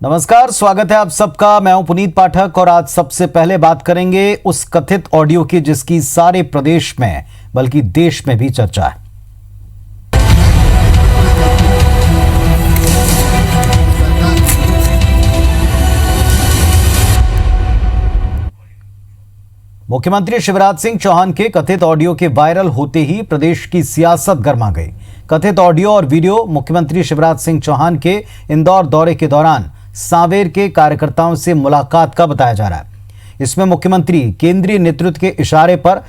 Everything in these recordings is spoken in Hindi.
नमस्कार, स्वागत है आप सबका। मैं हूं पुनीत पाठक और आज सबसे पहले बात करेंगे उस कथित ऑडियो की जिसकी सारे प्रदेश में बल्कि देश में भी चर्चा है। मुख्यमंत्री शिवराज सिंह चौहान के कथित ऑडियो के वायरल होते ही प्रदेश की सियासत गर्मा गई। कथित ऑडियो और वीडियो मुख्यमंत्री शिवराज सिंह चौहान के इंदौर दौरे के दौरान सांवेर के कार्यकर्ताओं से मुलाकात का बताया जा रहा है। इसमें मुख्यमंत्री केंद्रीय नेतृत्व के इशारे पर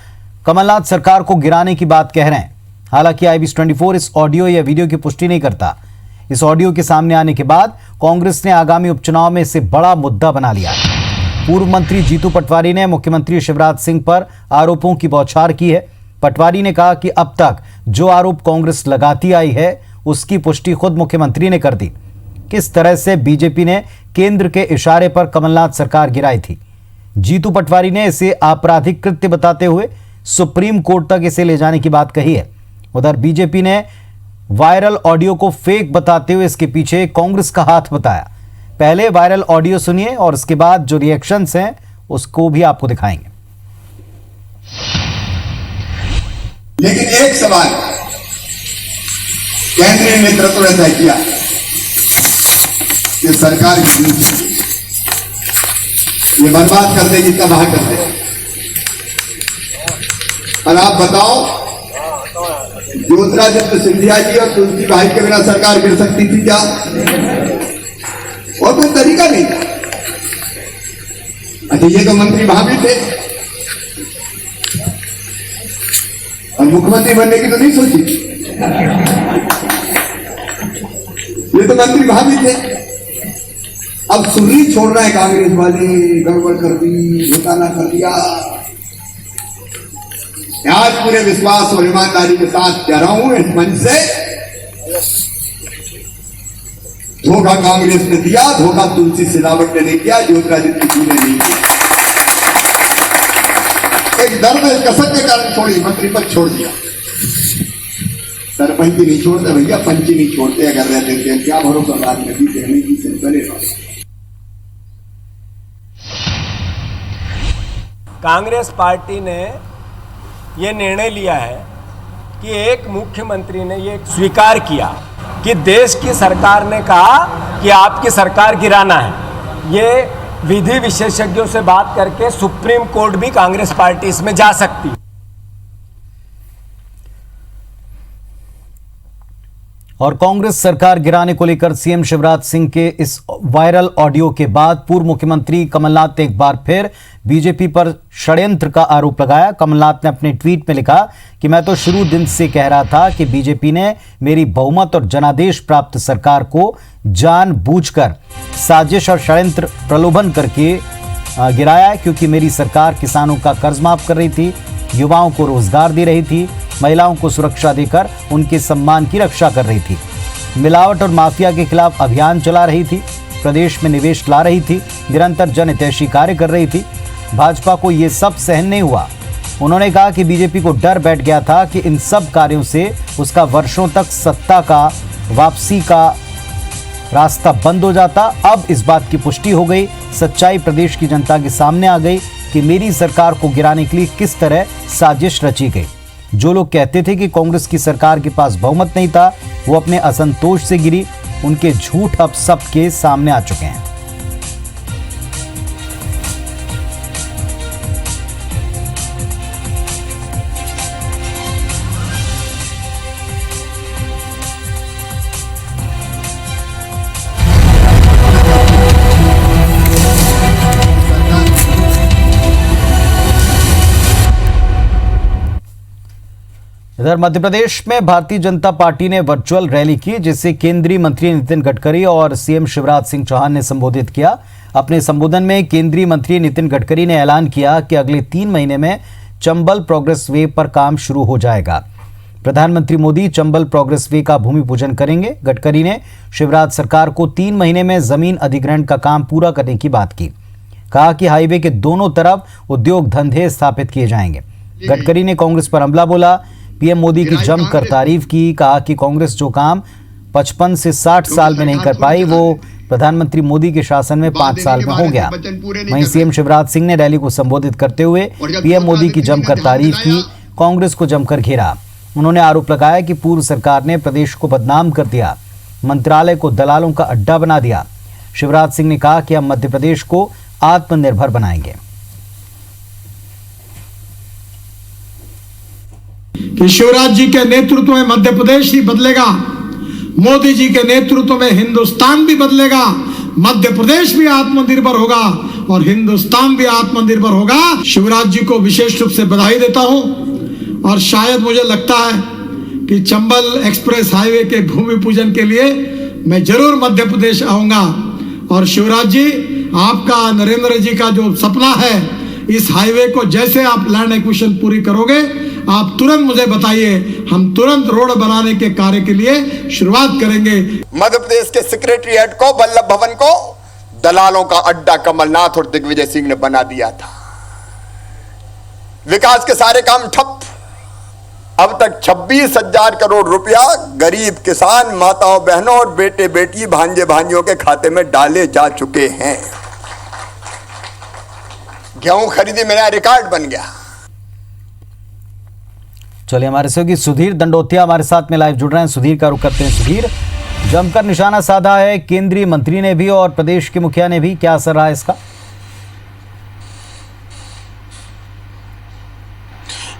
कमलनाथ सरकार को गिराने की बात कह रहे हैं। हालांकि IBS24 इस ऑडियो या वीडियो की पुष्टि नहीं करता। इस ऑडियो के सामने आने के बाद कांग्रेस ने आगामी उपचुनाव में इसे बड़ा मुद्दा बना लिया। पूर्व मंत्री जीतू पटवारी ने मुख्यमंत्री शिवराज सिंह पर आरोपों की बौछार की है। पटवारी ने कहा कि अब तक जो आरोप कांग्रेस लगाती आई है उसकी पुष्टि खुद मुख्यमंत्री ने कर दी। किस तरह से बीजेपी ने केंद्र के इशारे पर कमलनाथ सरकार गिराई थी। जीतू पटवारी ने इसे आपराधिक कृत्य बताते हुए सुप्रीम कोर्ट तक इसे ले जाने की बात कही है। उधर बीजेपी ने वायरल ऑडियो को फेक बताते हुए इसके पीछे कांग्रेस का हाथ बताया। पहले वायरल ऑडियो सुनिए और उसके बाद जो रिएक्शंस हैं उसको भी आपको दिखाएंगे। लेकिन एक सवाल केंद्रीय नेतृत्व ने तय किया कि सरकार ये बर्बाद कर देगी, तबाह कर देगी। और आप बताओ, ज्योतिरादित्य सिंधिया जी और तुलसी भाई के बिना सरकार गिर सकती थी क्या? और कोई तरीका नहीं था। अच्छा, ये तो मंत्री वहां भी थे और मुख्यमंत्री बनने की तो नहीं सोची। ये तो मंत्री वहां भी थे। अब सुर्री छोड़ रहा है कांग्रेस वाले, गड़बड़ कर दी, घोटाला कर दिया। आज पूरे विश्वास और ईमानदारी के साथ कह रहा हूं इस मंच से, धोखा कांग्रेस ने दिया, धोखा तुलसी सिलावट ने नहीं किया, ज्योतिरादित्य जी ने नहीं किया। एक दर्द कसक के कारण छोड़ी, मंत्री पद छोड़ दिया। सरपंच नहीं छोड़ते भैया, पंची नहीं छोड़ते। अगर रहते थे क्या भरोसा बात नहीं कहने की करे। कांग्रेस पार्टी ने ये निर्णय लिया है कि एक मुख्यमंत्री ने ये स्वीकार किया कि देश की सरकार ने कहा कि आपकी सरकार गिराना है। ये विधि विशेषज्ञों से बात करके सुप्रीम कोर्ट भी कांग्रेस पार्टी इसमें जा सकती है। और कांग्रेस सरकार गिराने को लेकर सीएम शिवराज सिंह के इस वायरल ऑडियो के बाद पूर्व मुख्यमंत्री कमलनाथ ने एक बार फिर बीजेपी पर षड्यंत्र का आरोप लगाया। कमलनाथ ने अपने ट्वीट में लिखा कि मैं तो शुरू दिन से कह रहा था कि बीजेपी ने मेरी बहुमत और जनादेश प्राप्त सरकार को जानबूझकर साजिश और षड्यंत्र प्रलोभन करके गिराया, क्योंकि मेरी सरकार किसानों का कर्ज माफ कर रही थी, युवाओं को रोजगार दे रही थी, महिलाओं को सुरक्षा देकर उनके सम्मान की रक्षा कर रही थी, मिलावट और माफिया के खिलाफ अभियान चला रही थी, प्रदेश में निवेश ला रही थी, निरंतर जनहितैषी कार्य कर रही थी। भाजपा को ये सब सहन नहीं हुआ। उन्होंने कहा कि बीजेपी को डर बैठ गया था कि इन सब कार्यों से उसका वर्षों तक सत्ता का वापसी का रास्ता बंद हो जाता। अब इस बात की पुष्टि हो गई, सच्चाई प्रदेश की जनता के सामने आ गई कि मेरी सरकार को गिराने के लिए किस तरह साजिश रची गई। जो लोग कहते थे कि कांग्रेस की सरकार के पास बहुमत नहीं था, वो अपने असंतोष से गिरी। उनके झूठ अब सबके सामने आ चुके हैं। इधर मध्य प्रदेश में भारतीय जनता पार्टी ने वर्चुअल रैली की, जिसे केंद्रीय मंत्री नितिन गडकरी और सीएम शिवराज सिंह चौहान ने संबोधित किया। अपने संबोधन में केंद्रीय मंत्री नितिन गडकरी ने ऐलान किया कि अगले 3 महीने में चंबल प्रोग्रेस वे पर काम शुरू हो जाएगा। प्रधानमंत्री मोदी चंबल प्रोग्रेस वे का भूमि पूजन करेंगे। गडकरी ने शिवराज सरकार को 3 महीने में जमीन अधिग्रहण का काम पूरा करने की बात की। कहा कि हाईवे के दोनों तरफ उद्योग धंधे स्थापित किए जाएंगे। गडकरी ने कांग्रेस पर हमला बोला। पीएम मोदी की जमकर तारीफ की। कहा कि कांग्रेस जो काम 55 से 60 साल में नहीं कर पाई, वो प्रधानमंत्री मोदी के शासन में 5 साल में हो गया। वहीं सीएम शिवराज सिंह ने रैली को संबोधित करते हुए पीएम मोदी की जमकर तारीफ की, कांग्रेस को जमकर घेरा। उन्होंने आरोप लगाया कि पूर्व सरकार ने प्रदेश को बदनाम कर दिया, मंत्रालय को दलालों का अड्डा बना दिया। शिवराज सिंह ने कहा कि हम मध्य प्रदेश को आत्मनिर्भर बनाएंगे। कि शिवराज जी के नेतृत्व में मध्य प्रदेश ही बदलेगा, मोदी जी के नेतृत्व में हिंदुस्तान भी बदलेगा, मध्य प्रदेश भी आत्मनिर्भर होगा और हिंदुस्तान भी आत्मनिर्भर होगा। शिवराज जी को विशेष रूप से बधाई देता हूं और शायद मुझे लगता है कि चंबल एक्सप्रेस हाईवे के भूमि पूजन के लिए मैं जरूर मध्य प्रदेश आऊंगा। और शिवराज जी, आपका, नरेंद्र जी का जो सपना है, इस हाईवे को जैसे आप लैंड एक्विजिशन पूरी करोगे, आप तुरंत मुझे बताइए, हम तुरंत रोड बनाने के कार्य के लिए शुरुआत करेंगे। मध्य प्रदेश के सेक्रेटरीट को, वल्लभ भवन को दलालों का अड्डा कमलनाथ और दिग्विजय सिंह ने बना दिया था। विकास के सारे काम ठप। अब तक 26,000 करोड़ रुपया गरीब किसान, माताओं बहनों और बेटे बेटी, भांजे भांजियों के खाते में डाले जा चुके हैं। गेहूं खरीदी मेरा रिकॉर्ड बन गया। चलिए, हमारे सहयोगी सुधीर दंडोतिया हमारे साथ में लाइव जुड़ रहे हैं। सुधीर का रुख करते हैं। सुधीर, जमकर निशाना साधा है केंद्रीय मंत्री ने भी और प्रदेश के मुखिया ने भी, क्या असर रहा है इसका?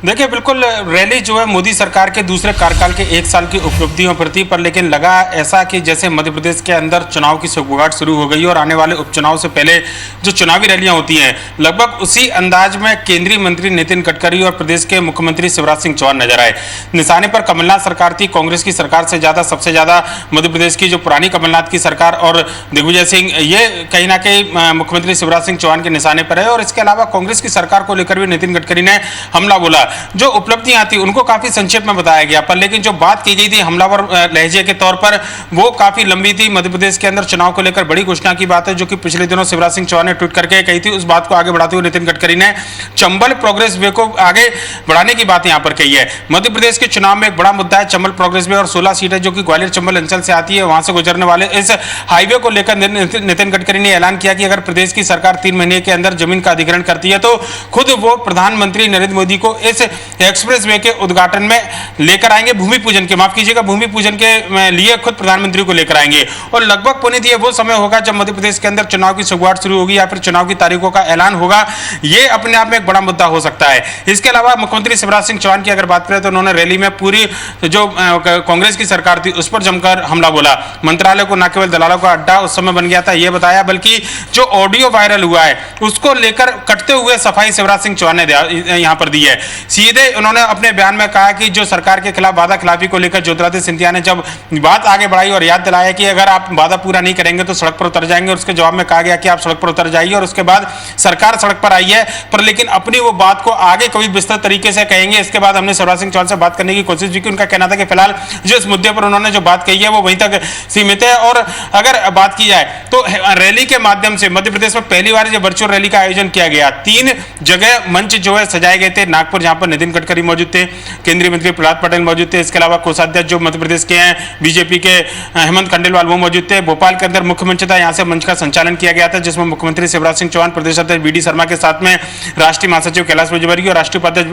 देखिए, बिल्कुल रैली जो है मोदी सरकार के दूसरे कार्यकाल के 1 साल की उपलब्धियों प्रति, पर लेकिन लगा ऐसा कि जैसे मध्य प्रदेश के अंदर चुनाव की सौगात शुरू हो गई और आने वाले उपचुनाव से पहले जो चुनावी रैलियां होती हैं, लगभग उसी अंदाज में केंद्रीय मंत्री नितिन गडकरी और प्रदेश के मुख्यमंत्री शिवराज सिंह चौहान नजर आए। निशाने पर कमलनाथ सरकार थी, कांग्रेस की सरकार से ज्यादा, सबसे ज्यादा मध्य प्रदेश की जो पुरानी कमलनाथ की सरकार और दिग्विजय सिंह, ये कहीं ना कहीं मुख्यमंत्री शिवराज सिंह चौहान के निशाने पर है। और इसके अलावा कांग्रेस की सरकार को लेकर भी नितिन गडकरी ने हमला बोला। जो उपलब्धियां थी उनको काफी संक्षेप में बताया गया, पर लेकिन जो बात की गई थी हमलावर लहजे के तौर पर, वो काफी लंबी थी। मध्य प्रदेश के अंदर चुनाव को लेकर बड़ी घोषणा की बात है, जो कि पिछले दिनों शिवराज सिंह चौहान ने ट्वीट करके कही थी। उस बात को आगे बढ़ाते हुए नितिन गडकरी ने चंबल प्रोग्रेस वे को आगे बढ़ाने की बात यहां पर कही है। मध्य प्रदेश के चुनाव में एक बड़ा मुद्दा है चंबल प्रोग्रेस वे और 16 सीटें जो कि ग्वालियर चंबल अंचल से आती है, वहां से गुजरने वाले इस हाईवे को लेकर नितिन गडकरी ने ऐलान किया कि अगर प्रदेश की सरकार 3 महीने के अंदर जमीन का अधिग्रहण करती है तो खुद वो प्रधानमंत्री नरेंद्र मोदी को इस एक्सप्रेस वे के उद्घाटन में लेकर आएंगे, भूमि पूजन के, माफ कीजिएगा, भूमि पूजन के लिए खुद प्रधानमंत्री को लेकर आएंगे। और लगभग पुनीत ये वो समय होगा जब मध्य प्रदेश के अंदर चुनाव की शुरुआत शुरू होगी या फिर चुनाव की तारीखों का ऐलान होगा। ये अपने आप में एक बड़ा मुद्दा हो सकता है। इसके अलावा मुख्यमंत्री शिवराज सिंह चौहान की अगर बात करें तो उन्होंने रैली में पूरी जो कांग्रेस की सरकार थी उस पर जमकर हमला बोला। मंत्रालय को न केवल दलालों का अड्डा उस समय बन गया था, यह बताया, बल्कि जो ऑडियो वायरल हुआ है उसको लेकर कटते हुए सफाई शिवराज सिंह चौहान ने यहां पर दी है। सीधे उन्होंने अपने बयान में कहा कि जो सरकार के खिलाफ वादा खिलाफी को लेकर ज्योतिरादित्य सिंधिया ने जब बात आगे बढ़ाई और याद दिलाया कि अगर आप वादा पूरा नहीं करेंगे तो सड़क पर उतर जाएंगे, और उसके जवाब में कहा गया कि आप सड़क पर उतर जाइए, और उसके बाद सरकार सड़क पर आई है, पर लेकिन अपनी वो बात को आगे कभी विस्तृत तरीके से कहेंगे। इसके बाद हमने शिवराज सिंह चौहान से बात करने की कोशिश भी की। उनका कहना था कि फिलहाल जो इस मुद्दे पर उन्होंने जो बात कही है वो वहीं तक सीमित है। और अगर बात की जाए तो रैली के माध्यम से मध्य प्रदेश में पहली बार जो वर्चुअल रैली का आयोजन किया गया, 3 जगह मंच जो है सजाए गए थे। नागपुर, जहां पर नितिन गडकरी मौजूद थे, केंद्रीय मंत्री प्रहलाद पटेल मौजूद थे, इसके अलावा कोषाध्यक्ष जो मध्य प्रदेश के हैं बीजेपी के हेमंत खंडेलवाल वो मौजूद थे। भोपाल के अंदर मुख्य मंच था, यहां से मंच का संचालन किया गया था, जिसमें मुख्यमंत्री शिवराज सिंह चौहान, प्रदेश अध्यक्ष वीडी शर्मा के साथ में राष्ट्रीय महासचिव कैलाश विजयवर्गीय और राष्ट्रीय उपाध्यक्ष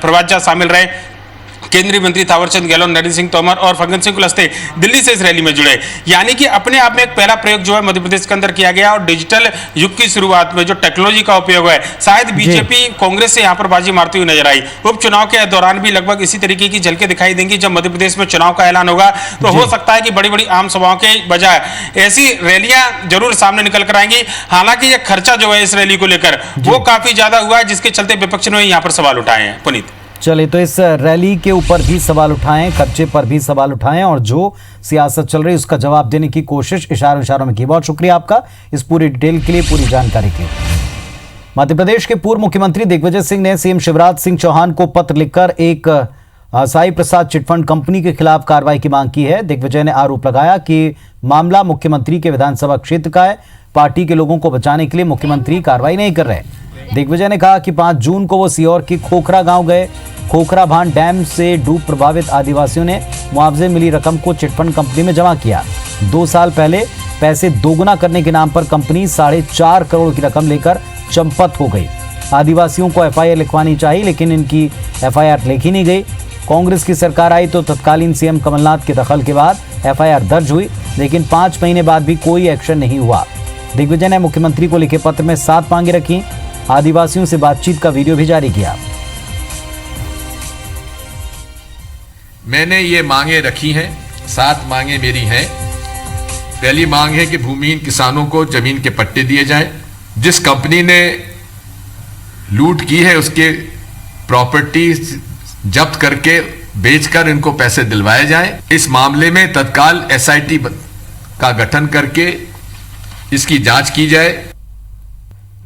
प्रभात झा शामिल रहे। केंद्रीय मंत्री थावरचंद गहलोत, नरेंद्र सिंह तोमर और फग्गन सिंह कुलस्ते दिल्ली से इस रैली में जुड़े। यानी कि अपने आप में एक पहला प्रयोग जो है मध्य प्रदेश के अंदर किया गया, और डिजिटल युग की शुरुआत में जो टेक्नोलॉजी का उपयोग है, शायद बीजेपी कांग्रेस से यहां पर बाजी मारती हुई नजर आई। उपचुनाव के दौरान भी लगभग इसी तरीके की झलकें दिखाई देंगी। जब मध्य प्रदेश में चुनाव का ऐलान होगा तो हो सकता है कि बड़ी बड़ी आम सभाओं के बजाय ऐसी रैलियां जरूर सामने निकल कर आएंगी। हालांकि यह खर्चा जो है इस रैली को लेकर वो काफी ज्यादा हुआ है, जिसके चलते विपक्ष ने यहां पर सवाल उठाए हैं। पुनीत, चलिए, तो इस रैली के ऊपर भी सवाल उठाएं, खर्चे पर भी सवाल उठाएं, और जो सियासत चल रही है उसका जवाब देने की कोशिश इशारों में की। बहुत शुक्रिया आपका इस पूरी डिटेल के लिए, पूरी जानकारी के लिए। मध्य प्रदेश के पूर्व मुख्यमंत्री दिग्विजय सिंह ने सीएम शिवराज सिंह चौहान को पत्र लिखकर एक साई प्रसाद चिटफंड कंपनी के खिलाफ कार्रवाई की मांग की है। दिग्विजय ने आरोप लगाया कि मामला मुख्यमंत्री के विधानसभा क्षेत्र का है, पार्टी के लोगों को बचाने के लिए मुख्यमंत्री कार्रवाई नहीं कर रहे। दिग्विजय ने कहा कि 5 जून को वो सीहोर के खोखरा गांव गए। खोखरा भान डैम से डूब प्रभावित आदिवासियों ने मुआवजे मिली रकम को चिटफंड कंपनी में जमा किया। 2 साल पहले पैसे दोगुना करने के नाम पर कंपनी 4.5 करोड़ की रकम लेकर चंपत हो गई। आदिवासियों को एफआईआर लिखवानी चाहिए, लेकिन इनकी एफआईआर लिखी नहीं गई। कांग्रेस की सरकार आई तो तत्कालीन सीएम कमलनाथ के दखल के बाद एफआईआर दर्ज हुई, लेकिन 5 महीने बाद भी कोई एक्शन नहीं हुआ। दिग्विजय ने मुख्यमंत्री को लिखे पत्र में 7 मांगे रखी, आदिवासियों से बातचीत का वीडियो भी जारी किया। मैंने ये मांगे रखी हैं, 7 मांगे मेरी हैं। पहली मांग है कि भूमिहीन किसानों को जमीन के पट्टे दिए जाएं। जिस कंपनी ने लूट की है उसके प्रॉपर्टी जब्त करके बेचकर इनको पैसे दिलवाए जाएं। इस मामले में तत्काल एसआईटी का गठन करके इसकी जांच की जाए।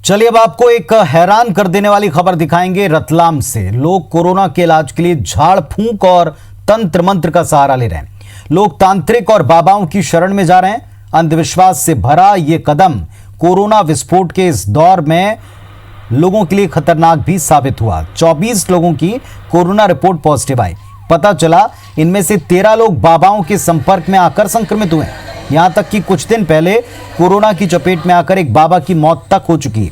चलिए अब आपको एक हैरान कर देने वाली खबर दिखाएंगे रतलाम से। लोग कोरोना के इलाज के लिए झाड़ फूंक और तंत्र मंत्र का सहारा ले रहे हैं। लोग तांत्रिक और बाबाओं की शरण में जा रहे हैं। अंधविश्वास से भरा यह कदम कोरोना विस्फोट के इस दौर में लोगों के लिए खतरनाक भी साबित हुआ। 24 लोगों की कोरोना रिपोर्ट पॉजिटिव आई। पता चला इनमें से 13 लोग बाबाओं के संपर्क में आकर संक्रमित हुए। यहां तक कि कुछ दिन पहले कोरोना की चपेट में आकर एक बाबा की मौत तक हो चुकी है।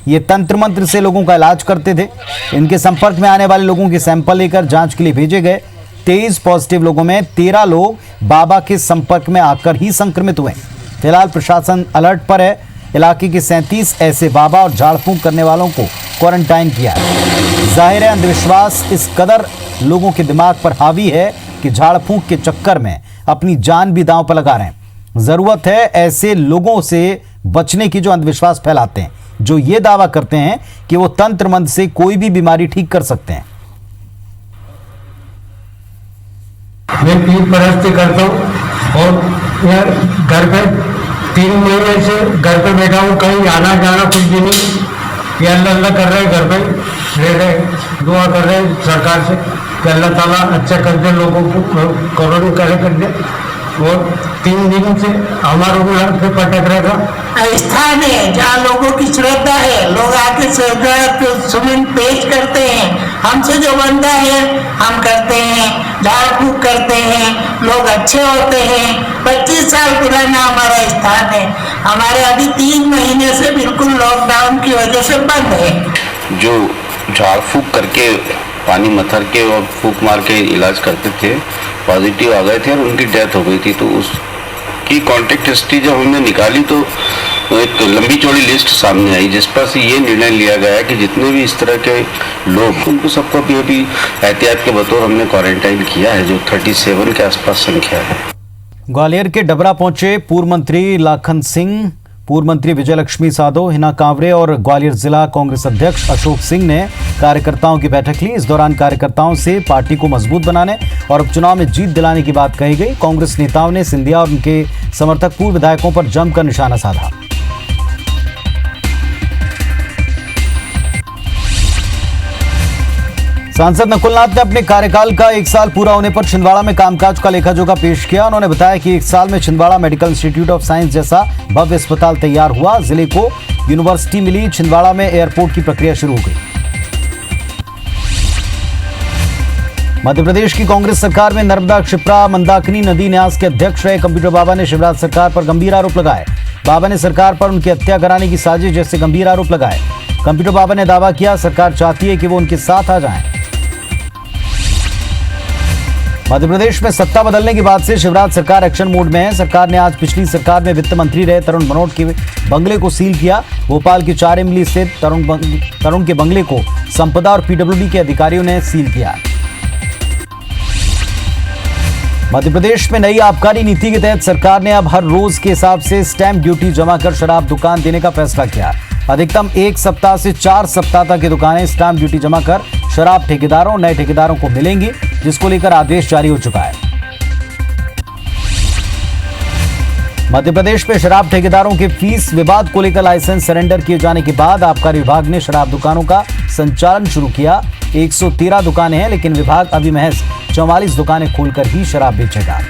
ये तंत्र मंत्र से लोगों का इलाज करते थे। इनके संपर्क में आने वाले लोगों के सैंपल लेकर जांच के लिए भेजे गए। 23 पॉजिटिव लोगों में 13 लोग बाबा के संपर्क में आकर ही संक्रमित हुए। फिलहाल प्रशासन अलर्ट पर है। इलाके के 37 ऐसे बाबा और झाड़ फूंक करने वालों को क्वारंटाइन किया है। जाहिर है अंधविश्वास इस कदर लोगों के दिमाग पर हावी है कि झाड़ फूंक के चक्कर में अपनी जान भी दांव पर लगा रहे हैं। जरूरत है ऐसे लोगों से बचने की जो अंधविश्वास फैलाते हैं, जो ये दावा करते हैं कि वो तंत्र मंत्र से कोई भी बीमारी ठीक कर सकते हैं। मैं 3 बरस से करता हूँ और यार घर पे 3 महीने से घर पे बैठा हूँ, कहीं आना जाना कुछ भी नहीं। ये अल्लाह कर रहे घर पे रह रहे, दुआ कर रहे सरकार से कि अल्लाह ताला अच्छा कर दे, लोगों को कोरोना कर दे। और 3 दिन से हमारे घर पे पटक रहेगा। स्थान है जहाँ लोगों की श्रद्धा है, लोग आके सुमन पेश करते हैं। हमसे जो बनता है हम करते हैं, झाड़ फूक करते हैं, लोग अच्छे होते हैं। 25 साल पुराना हमारा स्थान है। हमारे अभी 3 महीने से बिल्कुल लॉकडाउन की वजह से बंद है। जो झाड़ फूक करके पानी मथर के और फूक मार के इलाज करते थे, पॉजिटिव आ गए थे और उनकी डेथ हो गई थी। तो उसकी कॉन्टेक्ट हिस्ट्री जब हमने निकाली तो एक लंबी चौड़ी लिस्ट सामने आई, जिस पर से ये निर्णय लिया गया कि जितने भी इस तरह के लोग उनको सबको अभी एहतियात के बतौर हमने क्वारंटाइन किया है, जो 37 के आसपास संख्या है। ग्वालियर के डबरा पहुंचे पूर्व मंत्री लाखन सिंह, पूर्व मंत्री विजयलक्ष्मी साधो, हिना कांवरे और ग्वालियर जिला कांग्रेस अध्यक्ष अशोक सिंह ने कार्यकर्ताओं की बैठक ली। इस दौरान कार्यकर्ताओं से पार्टी को मजबूत बनाने और उपचुनाव में जीत दिलाने की बात कही गई। कांग्रेस नेताओं ने सिंधिया और उनके समर्थक पूर्व विधायकों पर जमकर निशाना साधा। सांसद नकुलनाथ ने अपने कार्यकाल का 1 साल पूरा होने पर छिंदवाड़ा में कामकाज का लेखाजोखा पेश किया। उन्होंने बताया कि 1 साल में Chhindwara medical institute of science जैसा भव्य अस्पताल तैयार हुआ, जिले को यूनिवर्सिटी मिली, छिंदवाड़ा में एयरपोर्ट की प्रक्रिया शुरू हो गई। मध्य प्रदेश की कांग्रेस सरकार में नर्मदा क्षिप्रा मंदाकिनी नदी न्यास के अध्यक्ष रहे कंप्यूटर बाबा ने शिवराज सरकार पर गंभीर आरोप लगाए। बाबा ने सरकार पर उनकी हत्या कराने की साजिश जैसे गंभीर आरोप लगाए। कंप्यूटर बाबा ने दावा किया सरकार चाहती है कि वो उनके साथ आ जाएं। मध्य प्रदेश में सत्ता बदलने के बाद से शिवराज सरकार एक्शन मोड में है। सरकार ने आज पिछली सरकार में वित्त मंत्री रहे तरुण भनोट के बंगले को सील किया। भोपाल की 4 इमली स्थित तरुण के बंगले को संपदा और पीडब्ल्यूडी के अधिकारियों ने सील किया। मध्य प्रदेश में नई आबकारी नीति के तहत सरकार ने अब हर रोज के हिसाब से स्टैंप ड्यूटी जमा कर शराब दुकान देने का फैसला किया। अधिकतम 1 सप्ताह से 4 सप्ताह तक की दुकानें स्टैंप ड्यूटी जमा कर शराब ठेकेदारों और नए ठेकेदारों को मिलेंगी, जिसको लेकर आदेश जारी हो चुका है। मध्य प्रदेश में शराब ठेकेदारों के फीस विवाद को लेकर लाइसेंस सरेंडर किए जाने के बाद आबकारी विभाग ने शराब दुकानों का संचालन शुरू किया। 113 दुकानें हैं, लेकिन विभाग अभी महज 44 दुकानें खोलकर ही शराब बेचेगा।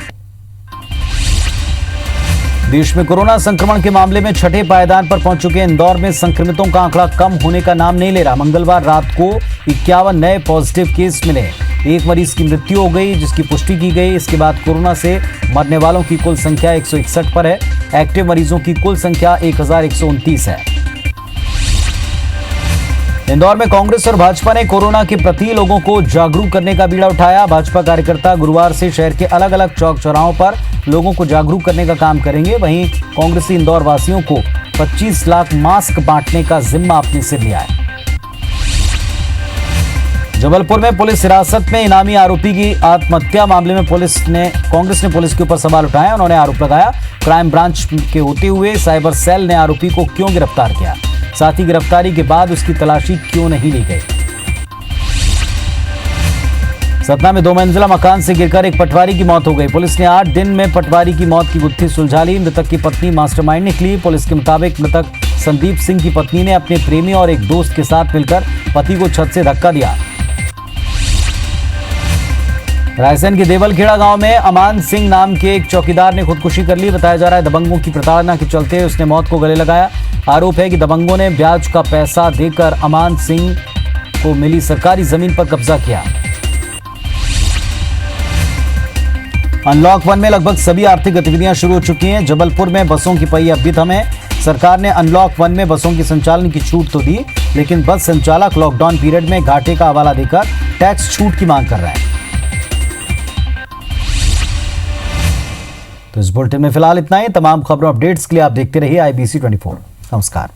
देश में कोरोना संक्रमण के मामले में छठे पायदान पर पहुंच चुके इंदौर में संक्रमितों का आंकड़ा कम होने का नाम नहीं ले रहा। मंगलवार रात को 51 नए पॉजिटिव केस मिले। एक मरीज की मृत्यु हो गई जिसकी पुष्टि की गई। इसके बाद कोरोना से मरने वालों की कुल संख्या 161 पर है। एक्टिव मरीजों की कुल संख्या 1129 है। इंदौर में कांग्रेस और भाजपा ने कोरोना के प्रति लोगों को जागरूक करने का बीड़ा उठाया। भाजपा कार्यकर्ता गुरुवार से शहर के अलग अलग चौक चौराहों पर लोगों को जागरूक करने का काम करेंगे। वहीं कांग्रेसी इंदौर वासियों को 25 लाख मास्क बांटने का जिम्मा अपने सिर लिया है। जबलपुर में पुलिस हिरासत में इनामी आरोपी की आत्महत्या मामले में कांग्रेस ने पुलिस के ऊपर सवाल उठाया। उन्होंने आरोप लगाया क्राइम ब्रांच के होते हुए साइबर सेल ने आरोपी को क्यों गिरफ्तार किया, साथ ही गिरफ्तारी के बाद उसकी तलाशी क्यों नहीं ली गई। सतना में 2 मंजिला मकान से गिरकर एक पटवारी की मौत हो गई। पुलिस ने 8 दिन में पटवारी की मौत की गुत्थी सुलझा ली। मृतक की पत्नी मास्टरमाइंड निकली। पुलिस के मुताबिक मृतक संदीप सिंह की पत्नी ने अपने प्रेमी और एक दोस्त के साथ मिलकर पति को छत से धक्का दिया। रायसेन के देवलखेड़ा गांव में अमान सिंह नाम के एक चौकीदार ने खुदकुशी कर ली। बताया जा रहा है दबंगों की प्रताड़ना के चलते उसने मौत को गले लगाया। आरोप है कि दबंगों ने ब्याज का पैसा देकर अमान सिंह को मिली सरकारी जमीन पर कब्जा किया। अनलॉक 1 में लगभग सभी आर्थिक गतिविधियां शुरू हो चुकी हैं। जबलपुर में बसों की पहिए अब भी थमे। सरकार ने अनलॉक 1 में बसों की संचालन की छूट तो दी, लेकिन बस संचालक लॉकडाउन पीरियड में घाटे का हवाला देकर टैक्स छूट की मांग कर रहे हैं। तो इस बुलेटिन में फिलहाल इतना ही। तमाम खबरों अपडेट्स के लिए आप देखते रहिए IBC 24। नमस्कार।